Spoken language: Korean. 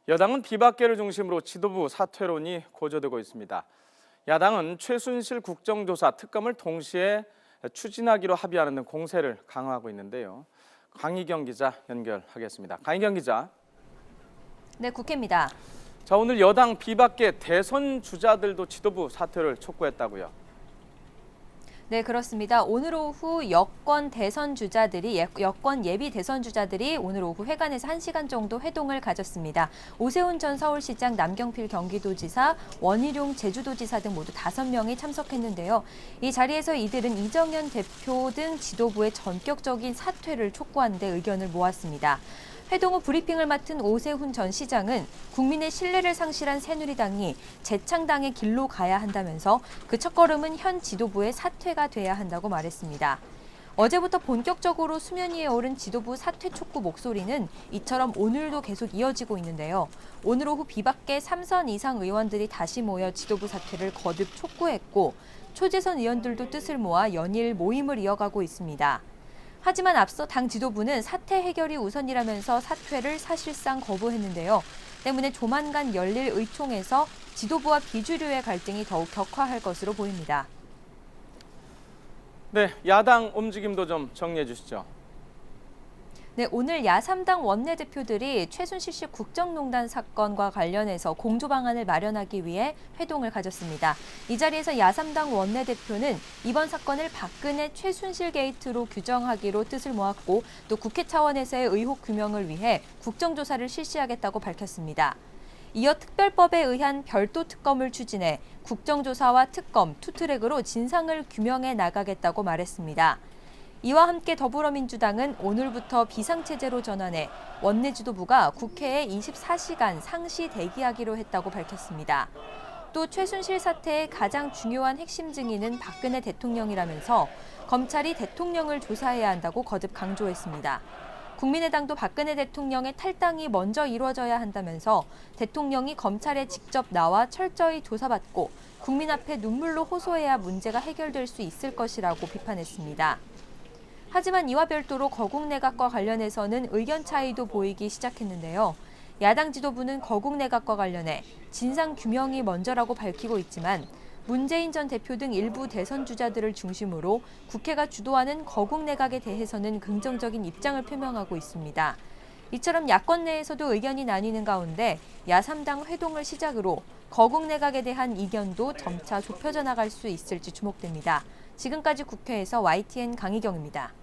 여당은 비박계를 중심으로 지도부 사퇴론이 고조되고 있습니다. 야당은 최순실 국정조사 특검을 동시에 추진하기로 합의하는 등 공세를 강화하고 있는데요. 강희경 기자 연결하겠습니다. 강희경 기자. 네, 국회입니다. 자, 오늘 여당 비박계 대선 주자들도 지도부 사퇴를 촉구했다고요. 네, 그렇습니다. 오늘 오후 여권 예비 대선 주자들이 오늘 오후 회관에서 1시간 정도 회동을 가졌습니다. 오세훈 전 서울시장, 남경필 경기도지사, 원희룡 제주도지사 등 모두 5명이 참석했는데요. 이 자리에서 이들은 이정현 대표 등 지도부의 전격적인 사퇴를 촉구하는 데 의견을 모았습니다. 회동 후 브리핑을 맡은 오세훈 전 시장은 국민의 신뢰를 상실한 새누리당이 재창당의 길로 가야 한다면서 그 첫걸음은 현 지도부의 사퇴가 돼야 한다고 말했습니다. 어제부터 본격적으로 수면 위에 오른 지도부 사퇴 촉구 목소리는 이처럼 오늘도 계속 이어지고 있는데요. 오늘 오후 비박계 3선 이상 의원들이 다시 모여 지도부 사퇴를 거듭 촉구했고 초재선 의원들도 뜻을 모아 연일 모임을 이어가고 있습니다. 하지만 앞서 당 지도부는 사퇴 해결이 우선이라면서 사퇴를 사실상 거부했는데요. 때문에 조만간 열릴 의총에서 지도부와 비주류의 갈등이 더욱 격화할 것으로 보입니다. 네, 야당 움직임도 좀 정리해 주시죠. 네, 오늘 야3당 원내대표들이 최순실 씨 국정농단 사건과 관련해서 공조 방안을 마련하기 위해 회동을 가졌습니다. 이 자리에서 야3당 원내대표는 이번 사건을 박근혜 최순실 게이트로 규정하기로 뜻을 모았고 또 국회 차원에서의 의혹 규명을 위해 국정조사를 실시하겠다고 밝혔습니다. 이어 특별법에 의한 별도 특검을 추진해 국정조사와 특검, 투트랙으로 진상을 규명해 나가겠다고 말했습니다. 이와 함께 더불어민주당은 오늘부터 비상체제로 전환해 원내 지도부가 국회에 24시간 상시 대기하기로 했다고 밝혔습니다. 또 최순실 사태의 가장 중요한 핵심 증인은 박근혜 대통령이라면서 검찰이 대통령을 조사해야 한다고 거듭 강조했습니다. 국민의당도 박근혜 대통령의 탈당이 먼저 이루어져야 한다면서 대통령이 검찰에 직접 나와 철저히 조사받고 국민 앞에 눈물로 호소해야 문제가 해결될 수 있을 것이라고 비판했습니다. 하지만 이와 별도로 거국 내각과 관련해서는 의견 차이도 보이기 시작했는데요. 야당 지도부는 거국 내각과 관련해 진상 규명이 먼저라고 밝히고 있지만 문재인 전 대표 등 일부 대선 주자들을 중심으로 국회가 주도하는 거국 내각에 대해서는 긍정적인 입장을 표명하고 있습니다. 이처럼 야권 내에서도 의견이 나뉘는 가운데 야3당 회동을 시작으로 거국 내각에 대한 이견도 점차 좁혀져 나갈 수 있을지 주목됩니다. 지금까지 국회에서 YTN 강희경입니다.